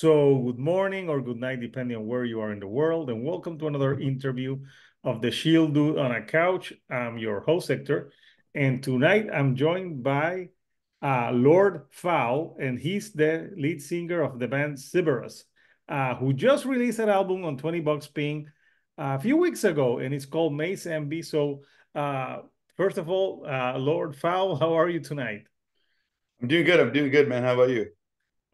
So, good morning or good night, depending on where you are in the world, and welcome to another interview of the Shield Dude on a Couch. I'm your host, Hector, and tonight I'm joined by Lord Fowl, and he's the lead singer of the band Civerous, who just released an album on 20 Bucks Ping a few weeks ago, and it's called Maze Envy. So, first of all, Lord Fowl, how are you tonight? I'm doing good. I'm doing good, man. How about you?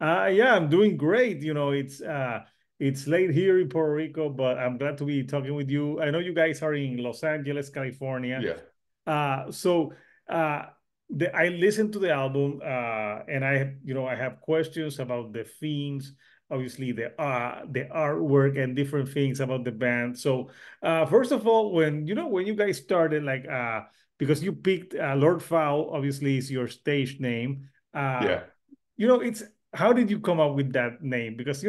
Yeah, I'm doing great. It's late here in Puerto Rico, but I'm glad to be talking with you. I know you guys are in Los Angeles, California. Yeah. So uh, I listened to the album, and I have questions about the themes, obviously the artwork and different things about the band. So first of all, when you guys started, because you picked Lord Fowl, obviously is your stage name. Uh, Yeah. it's how did you come up with that name? Because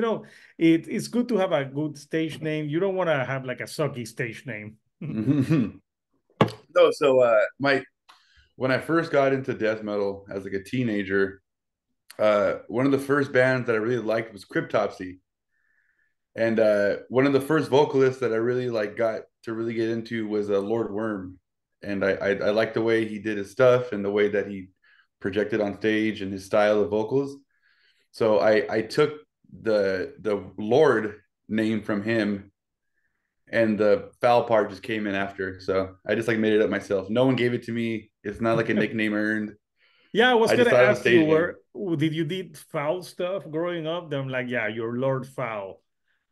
it's good to have a good stage name. You don't want to have like a sucky stage name. No, so my when I first got into death metal as like a teenager, one of the first bands that I really liked was Cryptopsy. And one of the first vocalists that I really like got to really get into was Lord Worm. And I liked the way he did his stuff and the way that he projected on stage and his style of vocals. So I took the Lord name from him, and the foul part just came in after. So I just like made it up myself. No one gave it to me. It's not like a nickname earned. Yeah, I was I just gonna thought of a ask you stage name. did you did foul stuff growing up? Then I'm like, yeah, you're Lord Foul.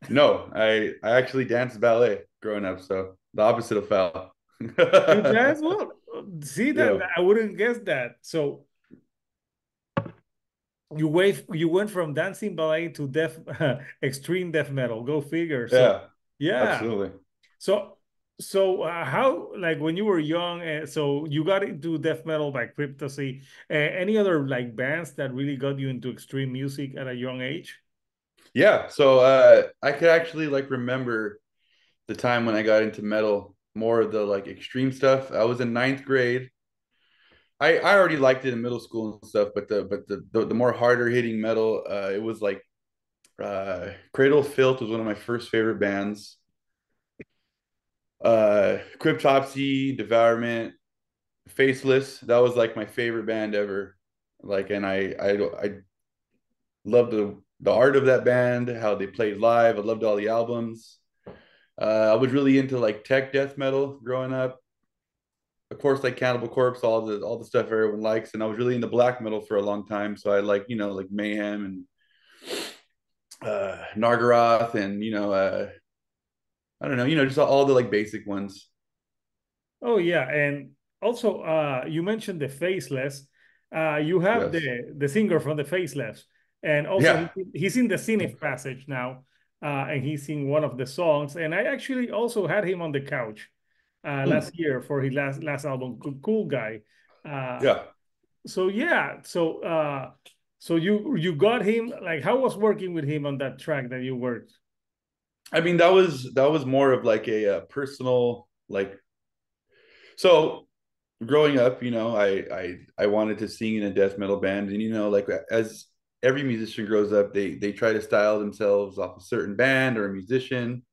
No, I actually danced ballet growing up, so the opposite of foul. You dance well. See that Yeah. I wouldn't guess that. So you went from dancing ballet to death extreme death metal. Go figure. So Yeah, yeah. absolutely. So how like when you were young, so you got into death metal by Cryptosy. Any other like bands that really got you into extreme music at a young age? Yeah, so I could actually like remember the time when I got into metal, more of the like extreme stuff. I was in ninth grade. I already liked it in middle school and stuff, but the more harder hitting metal, it was like Cradle of Filth was one of my first favorite bands. Cryptopsy, Devourment, Faceless, that was like my favorite band ever. Like, and I loved the art of that band, how they played live. I loved all the albums. I was really into like tech death metal growing up. Of course, like Cannibal Corpse, all the stuff everyone likes, and I was really into black metal for a long time. So I like like Mayhem and Nargaroth, and I don't know, just all the like basic ones. Oh yeah, and also you mentioned the Faceless. You have Yes. the singer from the Faceless, and also Yeah. he's in the Zenith Passage now, and he's in one of the songs. And I actually also had him on the couch Hmm. last year for his last album, Cool Guy. Uh, Yeah. so yeah, so you got him. Like, how was working with him on that track that you worked? I mean, that was more of like a, personal like. So growing up, I wanted to sing in a death metal band, and like as every musician grows up, they try to style themselves off a certain band or a musician.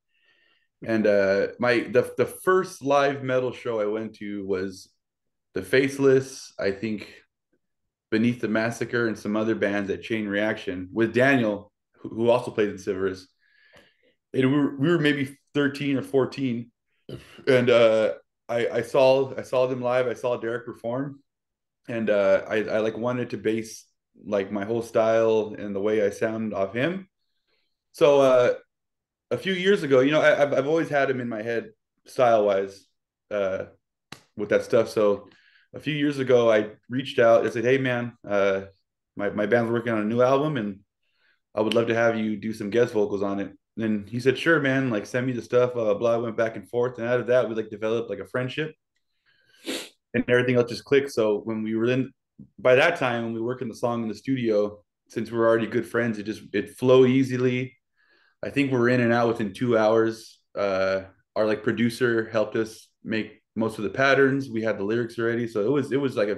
And the first live metal show I went to was the Faceless, I think, Beneath the Massacre, and some other bands at Chain Reaction with Daniel, who also played in Civerous. And we were maybe 13 or 14, and I saw them live. I saw Derek perform, and I like wanted to base like my whole style and the way I sound off him. So a few years ago, I've always had him in my head style wise, uh, with that stuff. So a few years ago, I reached out. I said, "Hey, man, my band's working on a new album, and I would love to have you do some guest vocals on it." And he said, "Sure, man. Like, send me the stuff." Blah blah blah. I went back and forth, and out of that, we like developed like a friendship, and everything else just clicked. So when we were in, by that time, when we were working the song in the studio, since we were already good friends, it flowed easily. I think we were in and out within 2 hours. Our like producer helped us make most of the patterns. We had the lyrics already, so it was like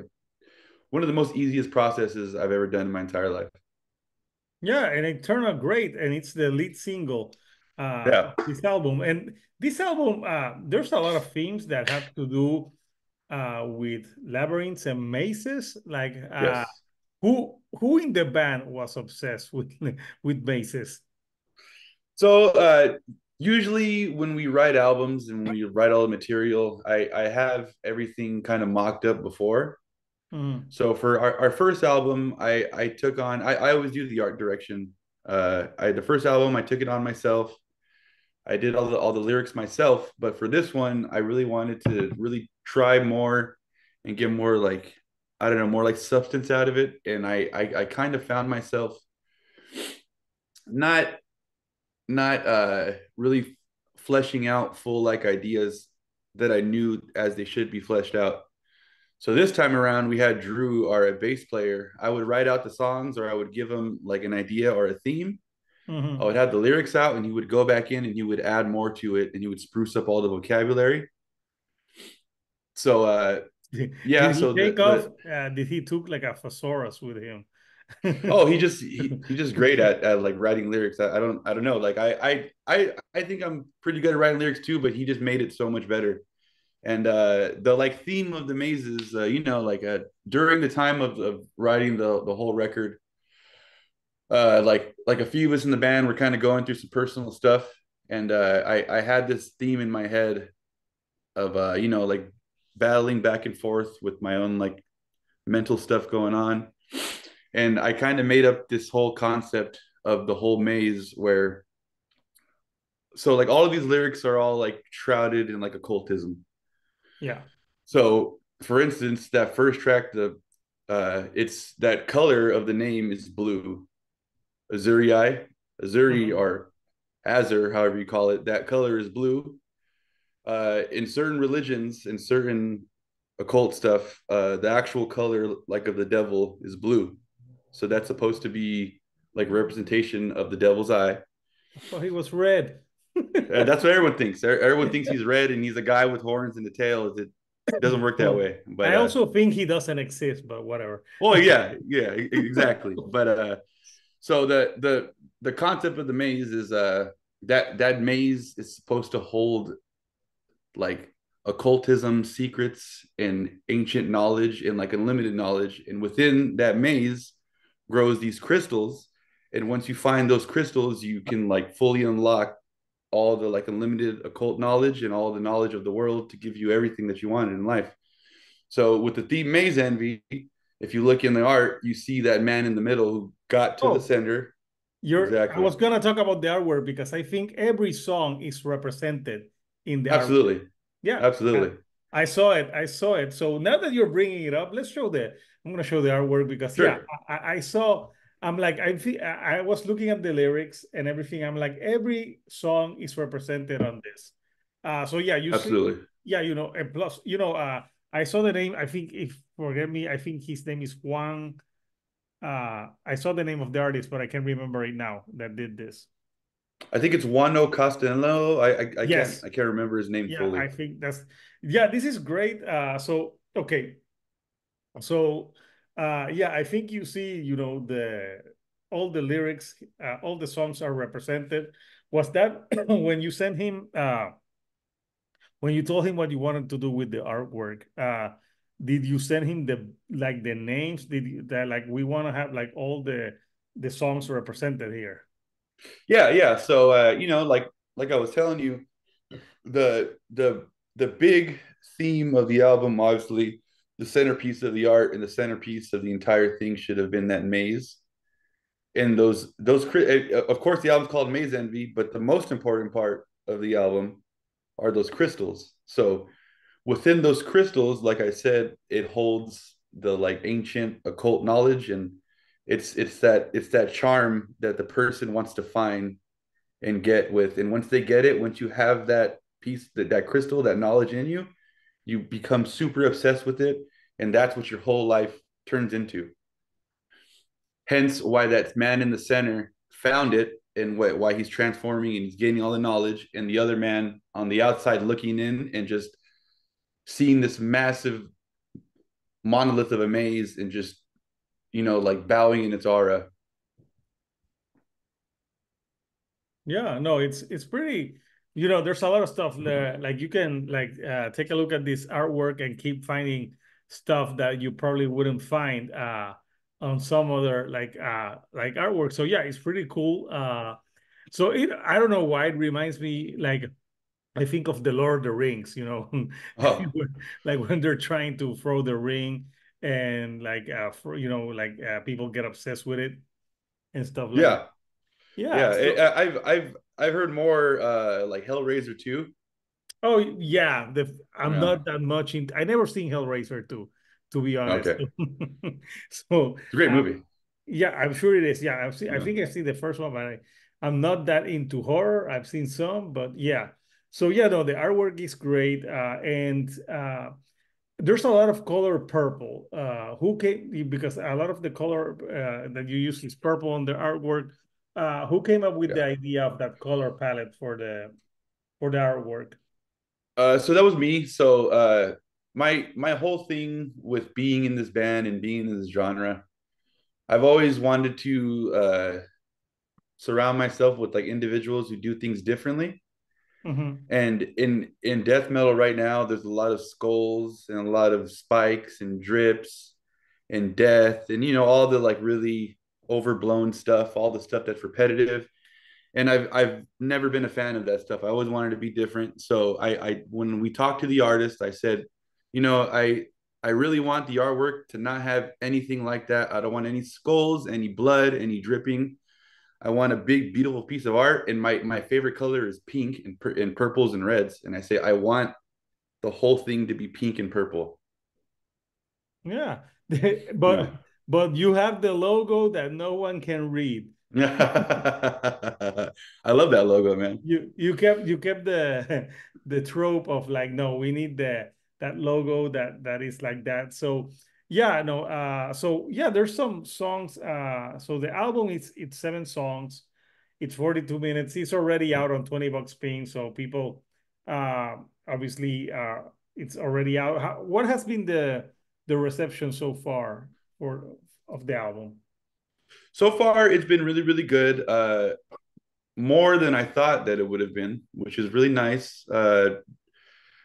one of the most easiest processes I've ever done in my entire life. Yeah, and it turned out great, and it's the lead single Yeah. of this album. And this album, there's a lot of themes that have to do with labyrinths and mazes. Like, Yes. who in the band was obsessed with with mazes? So usually when we write albums and when we write all the material, I have everything kind of mocked up before. Mhm. So for our first album, I took on I always do the art direction. I the first album I took it on myself. I did all the lyrics myself, but for this one, I really wanted to really try more and get more like I don't know, more like substance out of it. And I kind of found myself not not really fleshing out full like ideas that I knew as they should be fleshed out. So this time around, we had Drew, our bass player. I would write out the songs, or I would give him like an idea or a theme. I would Mhm. have the lyrics out, and he would go back in and he would add more to it, and he would spruce up all the vocabulary. So yeah, Did he so take off? the Did he took like a thesaurus with him? oh he just great at like writing lyrics. I don't know. Like I think I'm pretty good at writing lyrics too, but he just made it so much better. And the like theme of the maze is you know like during the time of writing the whole record, like a few of us in the band were kind of going through some personal stuff, and I had this theme in my head of you know like battling back and forth with my own like mental stuff going on, and I kind of made up this whole concept of the whole maze where so like all of these lyrics are all like shrouded in like occultism. Yeah. So for instance, that first track, the it's that color of the name is blue. Azuri, Azuri Mhm. or Azur, however you call it, that color is blue. In certain religions, in certain occult stuff, the actual color, like of the devil, is blue. So that's supposed to be like representation of the devil's eye. I thought he was red. That's what everyone thinks. Everyone thinks he's red and he's a guy with horns and a tail. It doesn't work that Well, way. But I also think he doesn't exist, but whatever. well, yeah, exactly. But so the concept of the maze is that maze is supposed to hold like occultism, secrets, and ancient knowledge and like unlimited knowledge. And within that maze grows these crystals. And once you find those crystals, you can like fully unlock all the like unlimited occult knowledge and all the knowledge of the world to give you everything that you wanted in life. So with the theme maze envy, if you look in the art, you see that man in the middle who got to the Oh, center. I Exactly. was gonna talk about the artwork because I think every song is represented in the artwork. Absolutely. Yeah, Absolutely. I saw it. I saw it. So now that you're bringing it up, let's show the. I'm gonna show the artwork because yeah, Sure. I saw. I'm like I was looking at the lyrics and everything. I'm like every song is represented on this. So yeah, you see, Absolutely. yeah, and plus, I saw the name. I think if forget me, I think his name is Juan. I saw the name of the artist, but I can't remember it now that did this. I think it's Wano Costello. Yes, I can't remember his name yeah, I fully. think that's yeah. This is great. So okay, so yeah, I think you see, the all the lyrics, all the songs are represented. Was that when you sent him when you told him what you wanted to do with the artwork? Did you send him the names? Did you, that like we want to have like all the songs represented here? Yeah, yeah. So you know, like I was telling you, the big theme of the album, obviously, the centerpiece of the art and the centerpiece of the entire thing should have been that maze. And of course the album's called Maze Envy, but the most important part of the album are those crystals. So within those crystals, like I said, it holds the like ancient occult knowledge, and it's that charm that the person wants to find and get with. And once they get it, once you have that piece, that crystal, that knowledge in you, you become super obsessed with it, and that's what your whole life turns into. Hence, why that man in the center found it, and why he's transforming and he's gaining all the knowledge, and the other man on the outside looking in and just seeing this massive monolith of a maze and just like bowing in its aura. Yeah, no, it's pretty, there's a lot of stuff there. Like you can like take a look at this artwork and keep finding stuff that you probably wouldn't find on some other like artwork. So yeah, it's pretty cool. So I don't know why it reminds me like I think of the Lord of the Rings, Oh, like when they're trying to throw the ring and like for like people get obsessed with it and stuff like that. yeah. Yeah, Yeah. so I've heard more like Hellraiser 2. oh yeah, I'm Yeah. not that much in. I never seen Hellraiser 2, to be honest. Okay. So It's a great uh, movie. yeah, I'm sure it is. Yeah, I've seen. I Yeah. think I've seen the first one, but I'm not that into horror. I've seen some, but yeah. So yeah, no, the artwork is great, and there's a lot of color purple. Who came because a lot of the color that you use is purple on the artwork. Who came up with the Yeah. idea of that color palette for the artwork? So that was me. So my whole thing with being in this band and being in this genre, I've always wanted to surround myself with like individuals who do things differently. Hmm. And in death metal right now, there's a lot of skulls and a lot of spikes and drips and death and all the like really overblown stuff, all the stuff that's repetitive. And I've never been a fan of that stuff. I always wanted to be different. So I when we talked to the artist, I said, I really want the artwork to not have anything like that. I don't want any skulls, any blood, any dripping. I want a big, beautiful piece of art. And my favorite color is pink and purples and reds. And I say, I want the whole thing to be pink and purple. Yeah, Yeah. but you have the logo that no one can read. I love that logo, man. You kept the the trope of like no, we need that logo that is like that. So yeah, no, so yeah, there's some songs. So the album is it's 7 songs. It's 42 minutes. It's already out on 20 bucks pin. So people, obviously, it's already out. What has been the reception so far for of the album? So far, it's been really, really good. More than I thought that it would have been, which is really nice.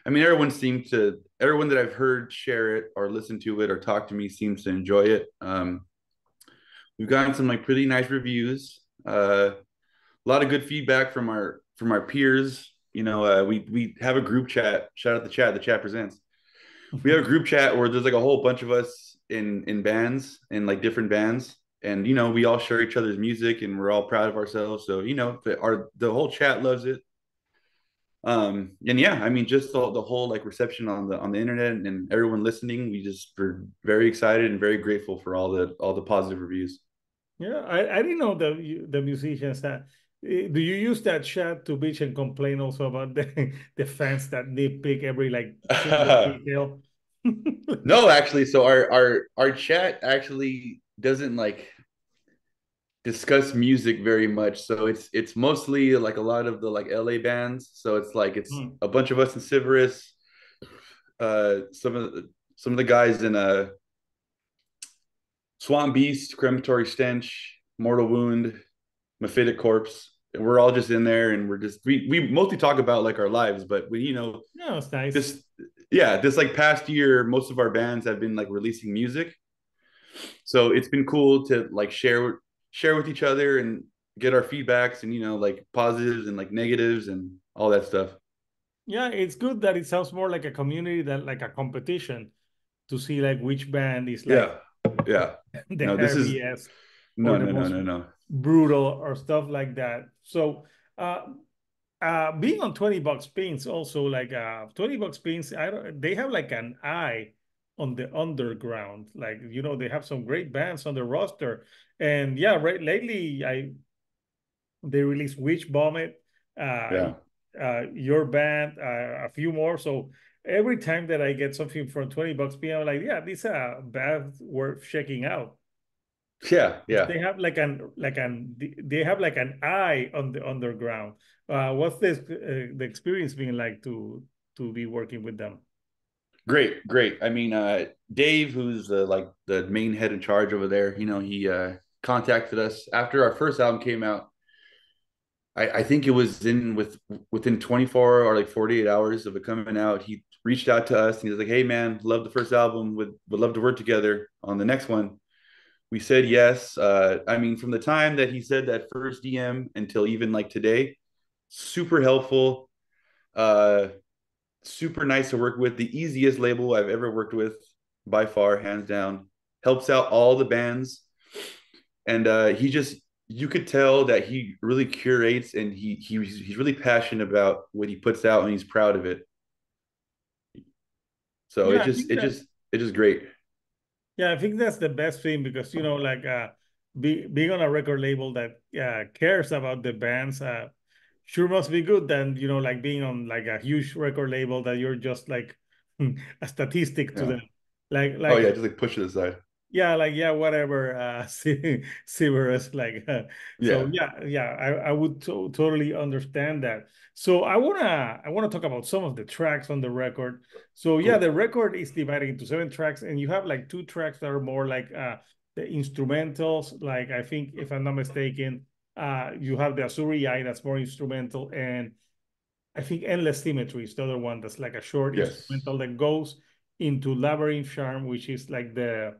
I mean, everyone that I've heard share it or listen to it or talk to me seems to enjoy it. We've gotten some like pretty nice reviews. A lot of good feedback from our peers. We have a group chat. Shout out the chat. The chat presents. We have a group chat where there's like a whole bunch of us in bands in like different bands, and we all share each other's music, and we're all proud of ourselves. So the whole chat loves it. And yeah, I mean, just the whole like reception on the internet and everyone listening, we just were very excited and very grateful for all the positive reviews. Yeah, I didn't know the musicians that. Do you use that chat to bitch and complain also about the fans that nitpick every like single detail? No, actually, so our chat actually doesn't like discuss music very much. So it's mostly like a lot of the like LA bands. So it's Hmm. a bunch of us in Civerous, some of the guys in Swamp Beast, Crematory Stench, Mortal Wound, Mephitic Corpse. And we're all just in there, and we mostly talk about like our lives, but No, it's nice. this yeah, this like past year, most of our bands have been like releasing music. So it's been cool to like share with each other and get our feedbacks and like positives and like negatives and all that stuff. Yeah, it's good that it sounds more like a community than like a competition to see like which band is like Yeah. Yeah. the No, this is heaviest or no, the no, no, most no, no. brutal or stuff like that. So uh being on 20 bucks pins also like 20 bucks pins, I don't they have like an eye on the underground. Like they have some great bands on the roster. And yeah, right lately they released Witch Vomit, uh Yeah. your band, a few more. So every time that I get something from 20 bucks pin, I'm like, yeah, these are bands worth checking out. Yeah. Yeah. They have they have like an eye on the underground. What's this the experience being like to be working with them? Great, great. I mean, Dave, who's like the main head in charge over there, he contacted us after our first album came out. I think it was in within 24 or like 48 hours of it coming out. He reached out to us and he was like, "Hey man, love the first album. Would love to work together on the next one." We said yes. I mean, from the time that he said that first DM until even like today, super helpful, uh, super nice to work with. The easiest label I've ever worked with by far, hands down. Helps out all the bands, and he just you could tell that he really curates and he's really passionate about what he puts out and he's proud of it. So Yeah, I think that it's just great. yeah, I think that's the best thing because like being on a record label that cares about the bands sure must be good than like being on like a huge record label that you're just like a statistic to Yeah. them. Like Oh yeah, like just like push it aside. yeah, like yeah, whatever. Civerous, like so. Yeah. Yeah. I would totally understand that. So I wanna talk about some of the tracks on the record. So yeah, Cool. the record is divided into 7 tracks, and you have like 2 tracks that are more like the instrumentals. Like I think, if I'm not mistaken, you have the Azuri Eye that's more instrumental, and I think Endless Symmetry is the other one that's like a short Yes. instrumental that goes into Labyrinth Charm, which is like the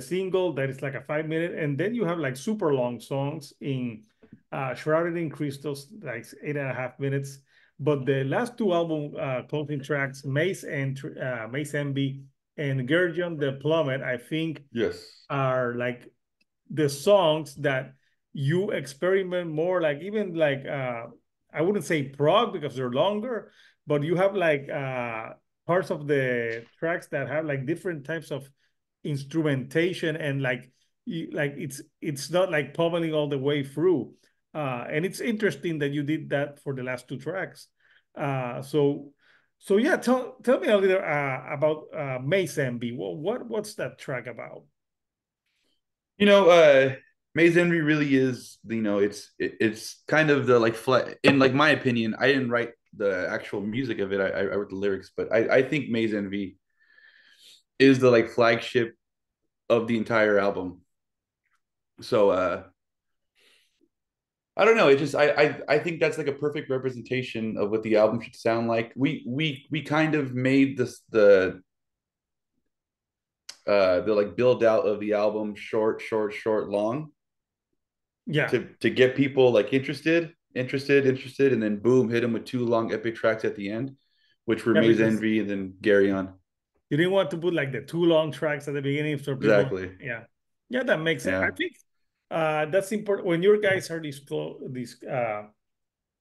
single that is like a 5 minute, and then you have like super long songs in Shrouded in Crystals, like 8.5 minutes. But the last two album closing tracks, Maze Envy and Gurgeon the Plummet, I think Yes. are like the songs that you experiment more, like even like I wouldn't say prog because they're longer, but you have like parts of the tracks that have like different types of instrumentation, and like like it's not like pummeling all the way through. And it's interesting that you did that for the last 2 tracks. So yeah, tell me a little about Maze MB. What's that track about? You know, Maze Envy really is, it's kind of the like in like my opinion, I didn't write the actual music of it. I wrote the lyrics, but I think Maze Envy is the like flagship of the entire album. So I don't know. It just I think that's like a perfect representation of what the album should sound like. We kind of made this the like build out of the album short, long Yeah. to get people like interested, and then boom, hit them with 2 long epic tracks at the end, which were Yeah, Maze because Envy and then Gary on. you didn't want to put like the 2 long tracks at the beginning so people, Exactly. yeah. Yeah, that makes sense. I Yeah. think that's important when your guys are these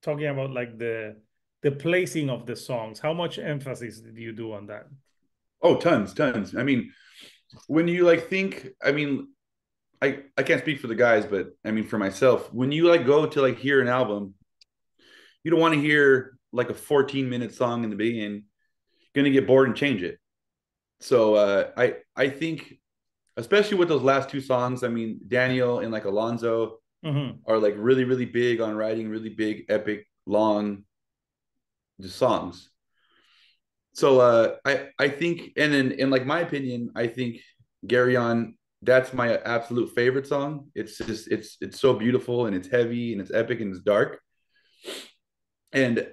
talking about like the placing of the songs. How much emphasis did you do on that? Oh, tons. I mean, when you like think, I mean, I can't speak for the guys, but I mean for myself, when you like go to like hear an album, you don't want to hear like a 14-minute song in the beginning. You're gonna get bored and change it. So I think especially with those last 2 songs, I mean Daniel and like Alonzo Hmm. are like really big on writing really big, epic, long songs. So I think, and in like my opinion, I think Gary on that's my absolute favorite song. It's just it's so beautiful and it's heavy and it's epic and it's dark. And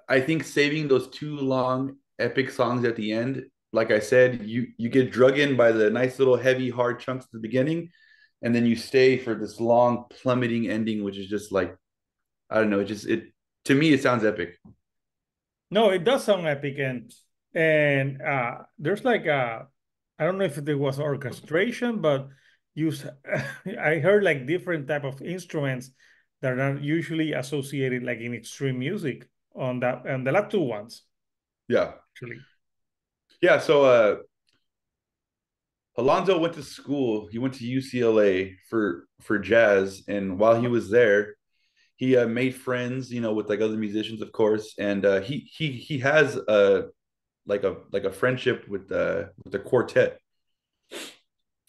I think saving those 2 long epic songs at the end, like I said, you get drug in by the nice little heavy hard chunks at the beginning, and then you stay for this long plummeting ending, which is just like I don't know, it to me it sounds epic. No, it does sound epic, and there's like I don't know if there was orchestration, but you I heard like different type of instruments that are not usually associated like in extreme music on that, and the last two ones Yeah. actually. Yeah. So Alonzo went to school. He went to UCLA for jazz, and while he was there, he made friends, with like other musicians, of course, and he has a friendship with the quartet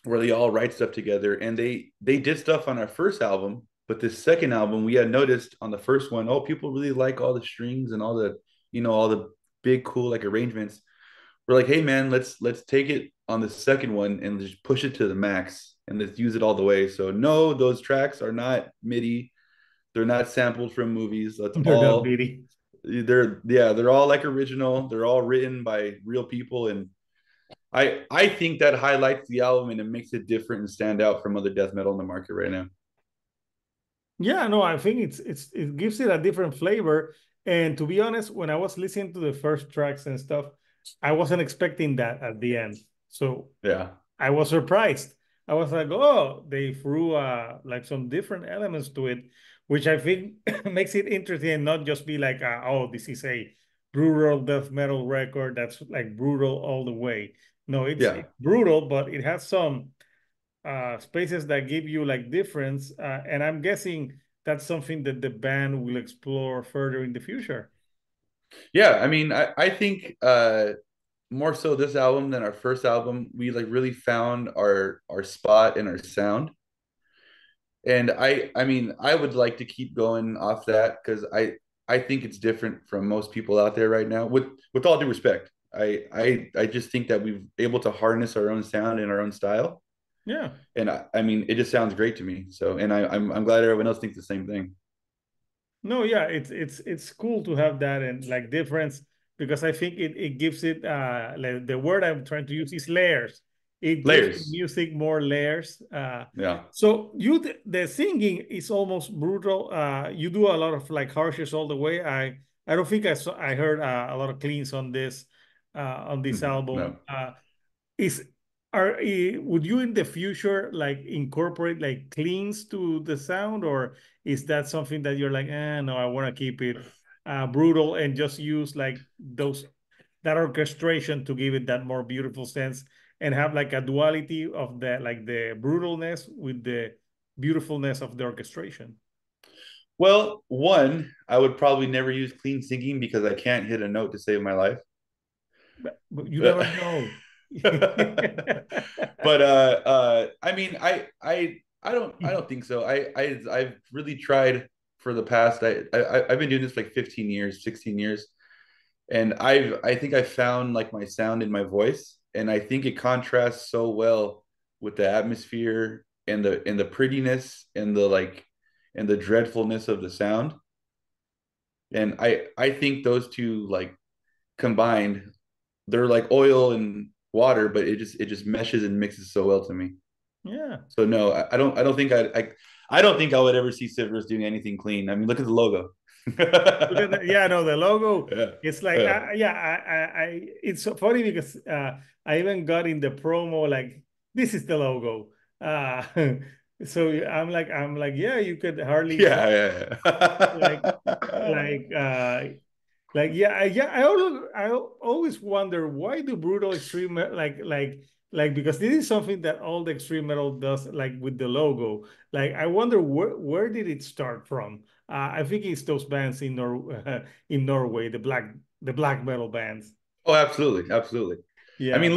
where they all write stuff together, and they did stuff on our first album, but this second album we had noticed on the first one, oh, people really like all the strings and all the big cool like arrangements. We're like, hey man, let's take it on the second one and just push it to the max and let's use it all the way. So no, those tracks are not MIDI. They're not sampled from movies. That's They're not all. beating. They're all like original. They're all written by real people, and I think that highlights the album and it makes it different and stand out from other death metal in the market right now. Yeah, no, I think it gives it a different flavor. And to be honest, when I was listening to the first tracks and stuff, I wasn't expecting that at the end. So Yeah. I was surprised. I was like, oh, they threw like some different elements to it, which I think makes it interesting and not just be like, oh, this is a brutal death metal record that's like brutal all the way. No, Yeah. it's brutal, but it has some spaces that give you like difference. And I'm guessing that's something that the band will explore further in the future. Yeah. I mean, I think more so this album than our first album, we like really found our spot and our sound. And I mean, I would like to keep going off that because I think it's different from most people out there right now. With all due respect, I just think that we've able to harness our own sound and our own style. Yeah. And I mean, it just sounds great to me. So, and I'm glad everyone else thinks the same thing. No, yeah, it's cool to have that and like difference because I think it gives it like the word I'm trying to use is layers. It gives the Layers. music more layers. Yeah. So the singing is almost brutal. You do a lot of like harshes all the way. I don't think I heard a lot of cleans on this album. No. Is would you in the future like incorporate like cleans to the sound, or is that something that you're like, no, I want to keep it brutal and just use like those that orchestration to give it that more beautiful sense and have like a duality of the like the brutalness with the beautifulness of the orchestration? Well, one, I would probably never use clean singing because I can't hit a note to save my life. But you never But know. I mean I don't think so. I've really tried for the past I've been doing this for like 15 years, 16 years. And I think I found like my sound in my voice. And I think it contrasts so well with the atmosphere and the prettiness and the like and the dreadfulness of the sound. And I think those two like combined, they're like oil and water, but it just meshes and mixes so well to me. Yeah. So no, I don't think I don't think I would ever see Civerous doing anything clean. I mean, look at the logo. Look at that. Yeah, no, the logo. Yeah, It's like, yeah, yeah, it's so funny because I even got in the promo like, this is the logo. Uh, so I'm like, yeah, you could hardly tell. yeah, Like, yeah. like, like yeah, I always wonder why do brutal extreme like because this is something that all the extreme metal does like with the logo. Like I wonder where did it start from? I think it's those bands in in Norway, the black metal bands. Oh, absolutely, absolutely. I Yeah, mean, no.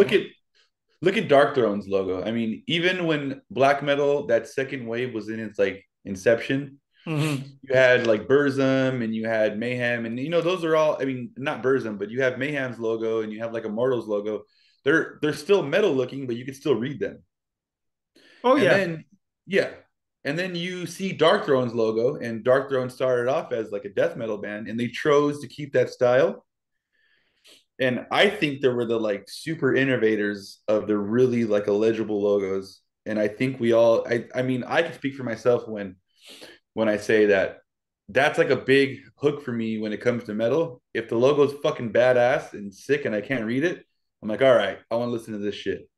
look at Dark Throne's logo. I mean, even when black metal, that second wave was in its like inception, Hmm. you had like Burzum and you had Mayhem, and you know those are all. I mean, not Burzum, but you have Mayhem's logo and you have like Immortals logo. They're still metal looking, but you can still read them. Oh And yeah, then yeah, and then you see Dark Throne's logo, and Dark Throne started off as like a death metal band, and they chose to keep that style. And I think they were the like super innovators of the really like illegible logos. And I think we all I mean I can speak for myself when I say that that's like a big hook for me when it comes to metal. If the logo's fucking badass and sick and I can't read it, I'm like, all right, I want to listen to this shit.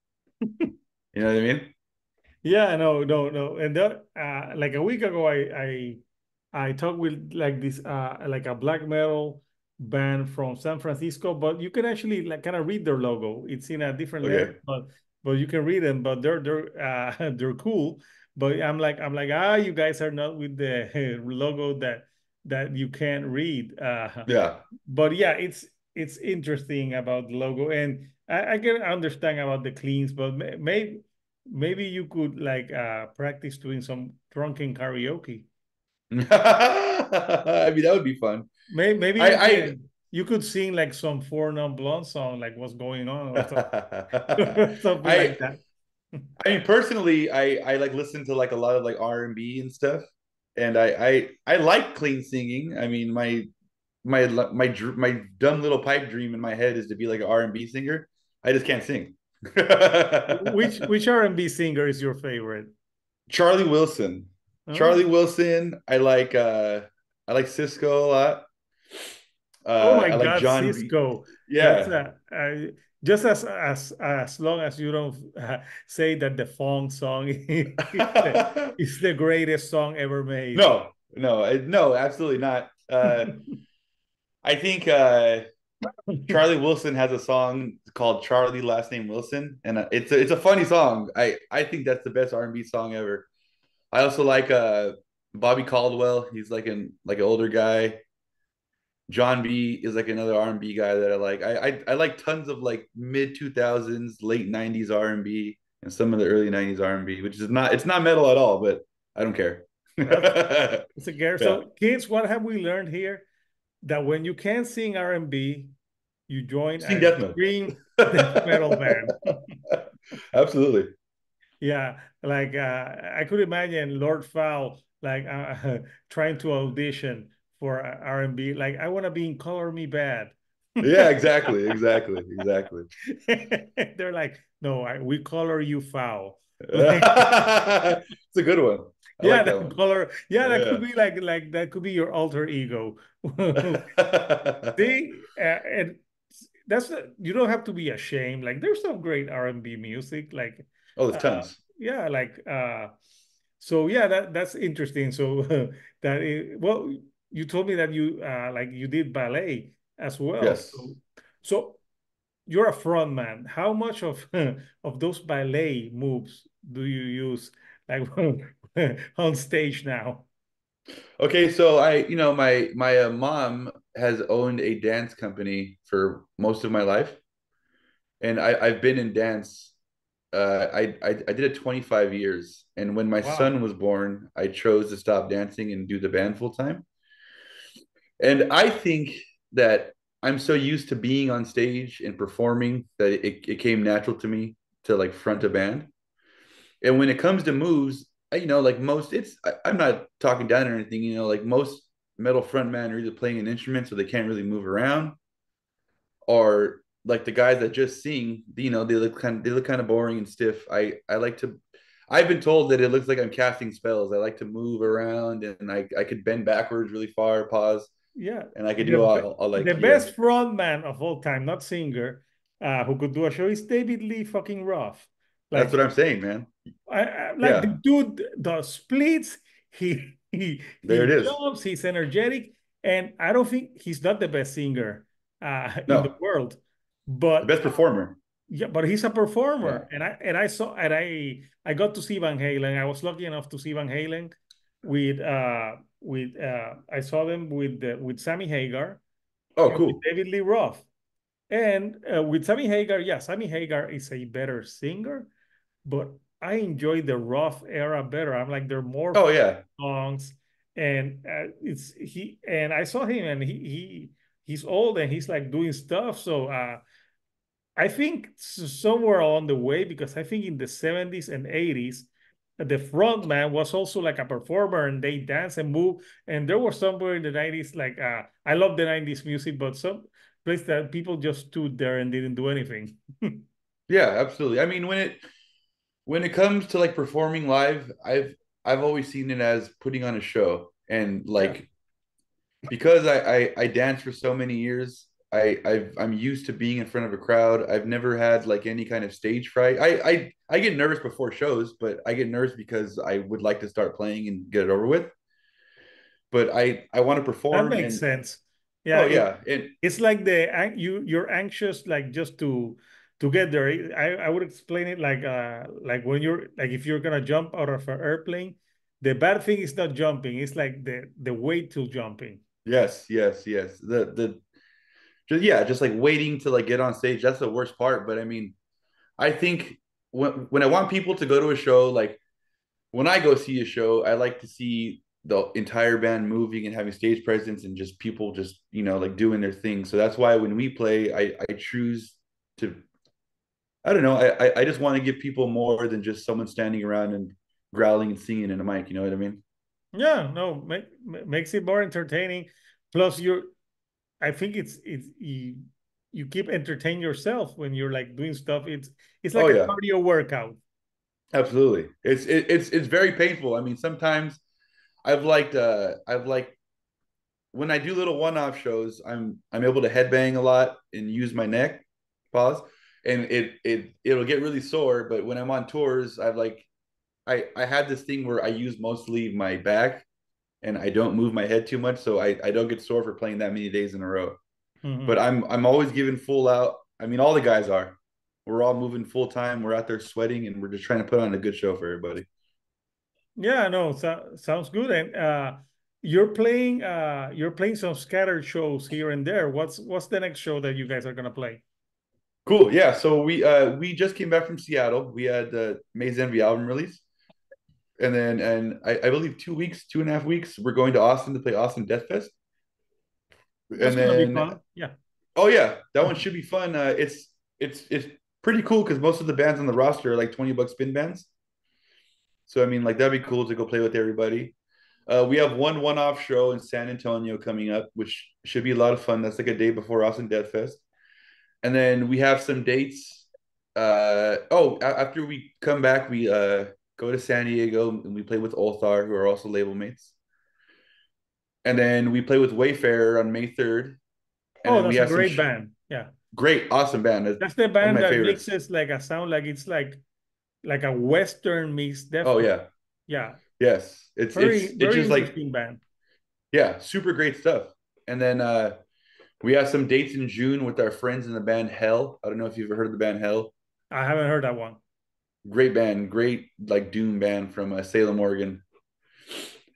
You know what I mean? yeah, no. And that, like a week ago, I talked with like this like a black metal band from San Francisco, but you can actually like kind of read their logo. It's in a different letter, Okay. but you can read them. But they're they're cool. But I'm like you guys are not with the logo that you can't read. Yeah. But yeah, it's interesting about the logo, and I can understand about the cleans, but maybe you could like practice doing some drunken karaoke. I mean, that would be fun. Maybe I you could sing like some Four Non Blonde song, like what's going on or I something, something like that. I mean personally I like listen to like a lot of like R&B and B and stuff. and I like clean singing. I mean, my dumb little pipe dream in my head is to be like an R&B singer. I just can't sing. Which R&B singer is your favorite? Charlie Wilson. Oh, Charlie Wilson. I like Cisco a lot. oh my I like God, John B. Cisco. That's Yeah. just as long as you don't say that the Fong song is the greatest song ever made. No, no, absolutely not. I think Charlie Wilson has a song called Charlie Last Name Wilson, and it's a funny song. I think that's the best R&B song ever. I also like Bobby Caldwell. He's like an older guy. John B is like another R&B guy that I like. I like tons of like mid 2000s, late 90s R&B and some of the early 90s R&B, which is not it's not metal at all, but I don't care. That's it's a girl. Yeah. So kids, what have we learned here? That when you can't sing R&B, you join Sing an death metal. extreme death metal band. Absolutely. Yeah, like I could imagine Lord Fowl like trying to audition for R&B. Like I want to be in Color Me Bad. Yeah, exactly, exactly, exactly. They're like, no, we color you foul. Like, It's a good one. I yeah, like that that one. color. Yeah, that could Yeah. be like that could be your alter ego. See, and that's you don't have to be ashamed. Like there's some great R&B music. Like, Oh, there's uh, tons. yeah, like so yeah, that's interesting. So well, you told me that you like you did ballet as well. Yes. So you're a front man. How much of of those ballet moves do you use like on stage now? Okay, so my mom has owned a dance company for most of my life, and I've been in dance. I did it 25 years, and when my Wow. son was born, I chose to stop dancing and do the band full time. And I think that I'm so used to being on stage and performing that it came natural to me to like front a band. And when it comes to moves, like most, I'm not talking down or anything, like most metal frontmen are either playing an instrument so they can't really move around, or like the guys that just sing, they look kind of boring and stiff. I've been told that it looks like I'm casting spells. I like to move around and I could bend backwards really far, pause, Yeah. and I could do The all like the yeah, best front man of all time, not singer, who could do a show is David Lee fucking Roth. that's what Like I'm saying, man. like the Yeah, dude does splits, there it he is. jumps, he's energetic, and I don't think he's not the best singer in the No, world, the but best performer. yeah, but he's a Yeah. performer, and I saw and I got to see Van Halen. I was lucky enough to see Van Halen with I saw them with Sammy Hagar Oh, and with cool. David Lee Roth. And with Sammy Hagar, yeah, Sammy Hagar is a better singer, but I enjoy the Roth era better. I'm like there are more Oh fun yeah. songs, and it's he and I saw him and he's old and he's like doing stuff. So I think somewhere along the way, because I think in the 70s and 80s, the front man was also like a performer and they dance and move. And there was somewhere in the 90s, like I love the 90s music, but some place that people just stood there and didn't do anything. Yeah, absolutely. I mean, when it comes to like performing live, I've always seen it as putting on a show. And Yeah. like because I danced for so many years, I'm used to being in front of a crowd. I've never had like any kind of stage fright. I get nervous before shows, but I get nervous because I would like to start playing and get it over with. But I want to That perform, makes and sense. Yeah, oh yeah, and it's like you're anxious like just to get there. I would explain it like when you're like if you're gonna jump out of an airplane, the bad thing is not jumping. It's like the way to jumping. yes, yes, yes. The just yeah, just like waiting to like get on stage. That's the worst part. But I mean, I think when I want people to go to a show, like when I go see a show, I like to see the entire band moving and having stage presence and just people just like doing their thing. So that's why when we play, I choose to I don't know I just want to give people more than just someone standing around and growling and singing in a mic. You know what I mean? Yeah, no, makes it more entertaining. Plus, I think you keep entertaining yourself when you're like doing stuff. It's Oh like a yeah, cardio workout. absolutely. It's very painful. I mean, sometimes I've liked when I do little one-off shows, I'm able to headbang a lot and use my neck, pause, and it'll get really sore. But when I'm on tours, I had this thing where I use mostly my back and I don't move my head too much, so I don't get sore for playing that many days in a row. But Mhm. I'm always giving full out. I mean, all the guys are. We're all moving full time. We're out there sweating, and we're just trying to put on a good show for everybody. Yeah, no, sounds good. And you're playing some scattered shows here and there. What's the next show that you guys are gonna play? Cool. Yeah. So we just came back from Seattle. We had the Maze Envy album release. And then I believe 2 weeks, 2.5 weeks, we're going to Austin to play Austin Death Fest. That's And gonna be then fun. Yeah. oh yeah, that one should be fun. It's pretty cool because most of the bands on the roster are like $20 spin bands. So I mean, like that'd be cool to go play with everybody. We have one-off show in San Antonio coming up, which should be a lot of fun. That's like a day before Austin Death Fest. And then we have some dates. After we come back, we go to San Diego and we play with Ulthar, who are also label mates. And then we play with Wayfarer on May 3rd. And Oh, then we that's a have some great band. Yeah. great, awesome band. That's That's the one of band my that favorites. mixes like a sound like it's like a Western mix Oh Defcon. yeah, Yeah. yes. It's Very just like interesting band. yeah, super great stuff. And then we have some dates in June with our friends in the band Hell. I don't know if you've ever heard of the band Hell. I haven't heard that one. Great band, great like doom band from Salem, Oregon.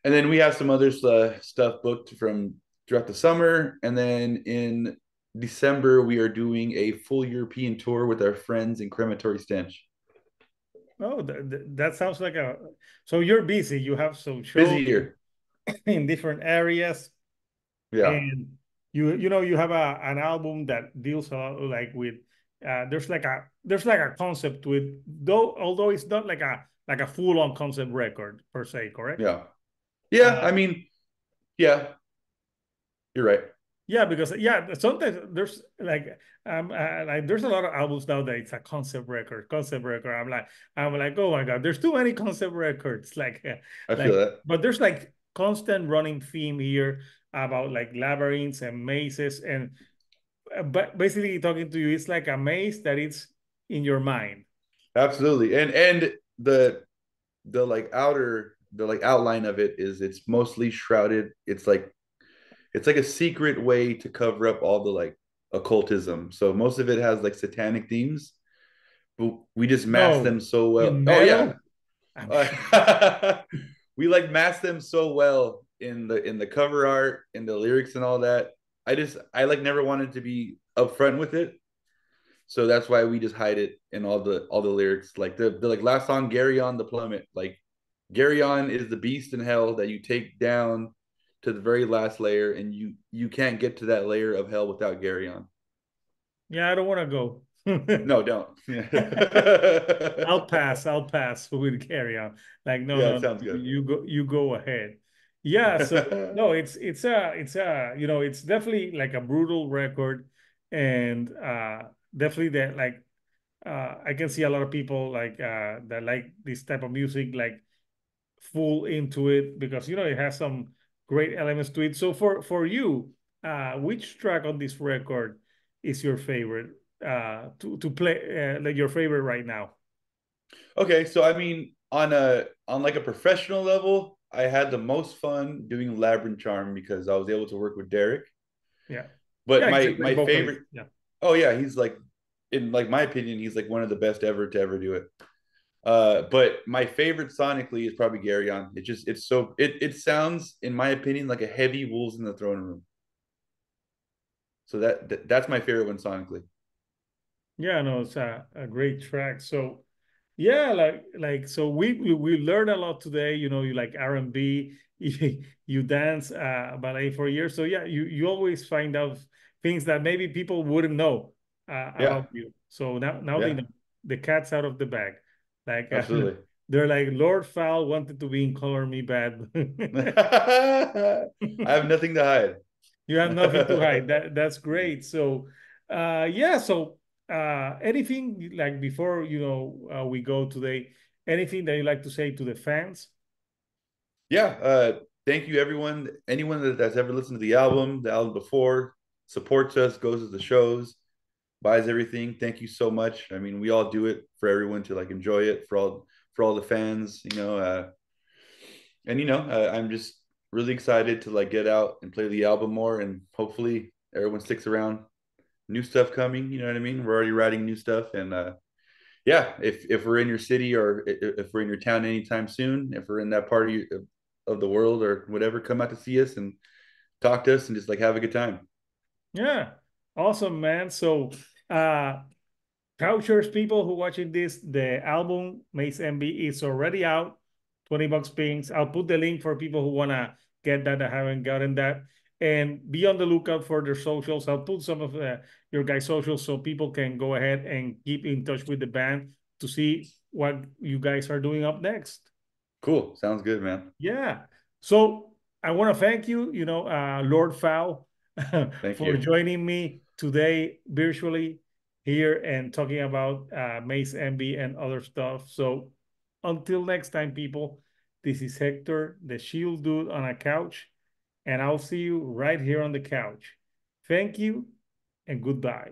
And then we have some other stuff booked from throughout the summer. And then in December, we are doing a full European tour with our friends in Crematory Stench. Oh, that sounds like a. So you're busy. You have some Busy shows year. in different areas, Yeah. and you have an album that deals a lot like with. There's like a concept to it, though. Although it's not like a full on concept record per se, correct? Yeah. Yeah. Uh, I mean, yeah, you're right. Yeah, because yeah, sometimes there's like there's a lot of albums now that it's a concept record. I'm like, oh my God, there's too many concept records. I feel Like, that. but there's like constant running theme here about like labyrinths and mazes and but basically talking to you, it's like a maze that it's in your mind. Absolutely. And the like the like outline of it is it's mostly shrouded. It's like a secret way to cover up all the like occultism. So most of it has like satanic themes, but we just mask No, them so well. in Oh yeah. metal, I'm sure. We like mask them so well in the cover art, in the lyrics and all that. I like never wanted to be upfront with it. So that's why we just hide it in all the lyrics. Like the like last song, Gary on the plummet. Like Gary on is the beast in hell that you take down to the very last layer, and you can't get to that layer of hell without Gary on. Yeah, I don't want to go. No, don't. I'll pass with carry on. Like, no, Yeah, no, it no, sounds good. you go ahead. Yeah, so no, it's it's definitely like a brutal record, and definitely that like I can see a lot of people like that like this type of music like full into it because it has some great elements to it. So for you, which track on this record is your favorite to play like your favorite right now? Okay, so I mean, on like a professional level, I had the most fun doing Labyrinth Charm because I was able to work with Derek. Yeah. But Yeah, he's a my great vocalist. favorite, Yeah. oh yeah, he's like in like my opinion, he's like one of the best ever to ever do it. But my favorite sonically is probably Gary on. It sounds, in my opinion, like a heavy Wolves in the Throne Room. So that's my favorite one sonically. Yeah, no, it's a great track. So yeah, like so we learned a lot today. You like R&B, you dance ballet for years. So yeah, you always find out things that maybe people wouldn't know Yeah, about you. So now they yeah, know the cat's out of the bag. Like absolutely. They're like, Lord Fowl wanted to be in Color Me Bad. I have nothing to hide. You have nothing to hide. That's great. So, yeah. So, anything like before we go today, anything that you like to say to the fans? Yeah, thank you everyone. Anyone that's ever listened to the album before, supports us, goes to the shows, buys everything. Thank you so much. I mean, we all do it for everyone to like enjoy it for all the fans, and I'm just really excited to like get out and play the album more, and hopefully everyone sticks around. New stuff coming, you know what I mean? We're already writing new stuff, and yeah, if we're in your city or if we're in your town anytime soon, if we're in that part of the world or whatever, come out to see us and talk to us and just like have a good time. Yeah, awesome, man. So, Couchers people who watching this, the album Mace MB is already out. $20 pings. I'll put the link for people who wanna get that haven't gotten that. And be on the lookout for their socials. I'll put some of your guys' socials so people can go ahead and keep in touch with the band to see what you guys are doing up next. Cool. Sounds good, man. Yeah. So I want to thank you, Lord Fowl, Thank for you. joining me today virtually here and talking about Mace MB and other stuff. So until next time, people, this is Hector, the Shield Dude on a couch, and I'll see you right here on the couch. Thank you and goodbye.